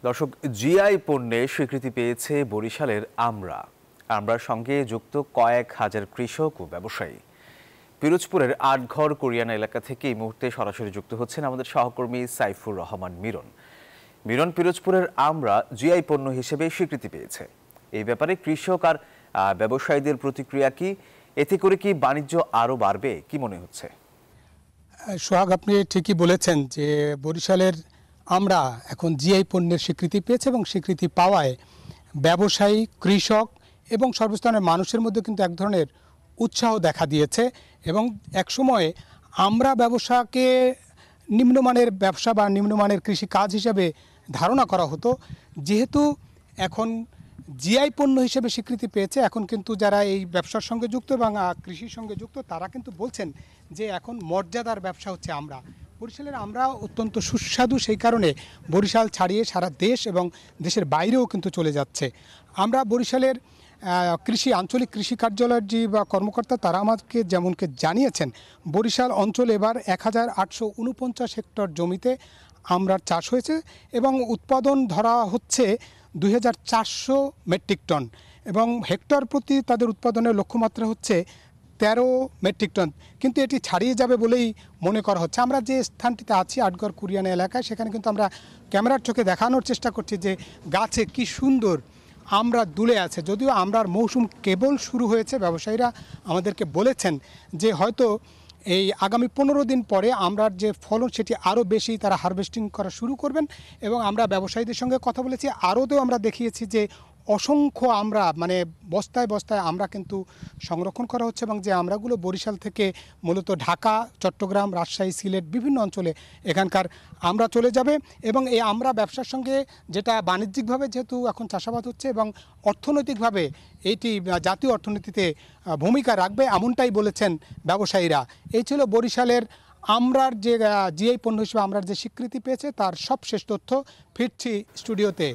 দর্শক, জিআই পণ্যে স্বীকৃতি পেয়েছে বরিশালের আমরার সঙ্গে যুক্ত কয়েক হাজার কৃষক ও ব্যবসায়ী। পিরোজপুরের আটঘর কোরিয়ানা এলাকা থেকে এই মুহূর্তে সরাসরি যুক্ত হচ্ছেন আমাদের সহকর্মী সাইফুর রহমান মিরন। পিরোজপুরের আমরা জিআই পণ্য হিসেবে স্বীকৃতি পেয়েছে, এই ব্যাপারে কৃষক আর ব্যবসায়ীদের প্রতিক্রিয়া কি? এতে করে কি বাণিজ্য আরও বাড়বে, কি মনে হচ্ছে? সোহাগ, আপনি ঠিকই বলেছেন যে বরিশালের আমরা এখন জিআই পণ্যের স্বীকৃতি পেয়েছে এবং স্বীকৃতি পাওয়ায় ব্যবসায়ী, কৃষক এবং সর্বস্তরের মানুষের মধ্যে কিন্তু এক ধরনের উৎসাহ দেখা দিয়েছে। এবং একসময় আমরা ব্যবসাকে নিম্নমানের ব্যবসা বা নিম্নমানের কৃষি কাজ হিসেবে ধারণা করা হতো, যেহেতু এখন জিআই পণ্য হিসেবে স্বীকৃতি পেয়েছে, এখন কিন্তু যারা এই ব্যবসার সঙ্গে যুক্ত এবং কৃষির সঙ্গে যুক্ত তারা কিন্তু বলছেন যে এখন মর্যাদার ব্যবসা হচ্ছে আমরা। বরিশালের আমরা অত্যন্ত সুস্বাদু, সেই কারণে বরিশাল ছাড়িয়ে সারা দেশ এবং দেশের বাইরেও কিন্তু চলে যাচ্ছে। আমরা বরিশালের আঞ্চলিক কৃষি কার্যালয়ের যে বা কর্মকর্তা তারা আমাকে যেমনকে জানিয়েছেন, বরিশাল অঞ্চলে এবার 1849 হেক্টর জমিতে আমরার চাষ হয়েছে এবং উৎপাদন ধরা হচ্ছে 2400 মেট্রিক টন এবং হেক্টর প্রতি তাদের উৎপাদনের লক্ষ্যমাত্রা হচ্ছে 13 মেট্রিক টন, কিন্তু এটি ছাড়িয়ে যাবে বলেই মনে করা হচ্ছে। আমরা যে স্থানটিতে আছি আটঘর কোরিয়ানা এলাকায়, সেখানে কিন্তু আমরা ক্যামেরার চোখে দেখানোর চেষ্টা করছি যে গাছে কি সুন্দর আমরা দুলে আছে। যদিও আমরার মৌসুম কেবল শুরু হয়েছে, ব্যবসায়ীরা আমাদেরকে বলেছেন যে হয়তো এই আগামী 15 দিন পরে আমরার যে ফলন সেটি আরও বেশি তারা হারভেস্টিং করা শুরু করবেন। এবং আমরা ব্যবসায়ীদের সঙ্গে কথা বলেছি, আরও আমরা দেখিয়েছি যে অসংখ্য আমরা বস্তায় বস্তায় আমরা কিন্তু সংরক্ষণ করা হচ্ছে এবং যে আমরাগুলো বরিশাল থেকে মূলত ঢাকা, চট্টগ্রাম, রাজশাহী, সিলেট বিভিন্ন অঞ্চলে এখানকার আমরা চলে যাবে। এবং এই আমরা ব্যবসার সঙ্গে যেটা বাণিজ্যিকভাবে যেহেতু এখন চাষাবাদ হচ্ছে এবং অর্থনৈতিকভাবে এইটি জাতীয় অর্থনীতিতে ভূমিকা রাখবে, এমনটাই বলেছেন ব্যবসায়ীরা। এই ছিল বরিশালের আমরার যে জিআই পণ্য হিসেবে আমরার যে স্বীকৃতি পেয়েছে তার সবশেষ তথ্য। ফিরছি স্টুডিওতে।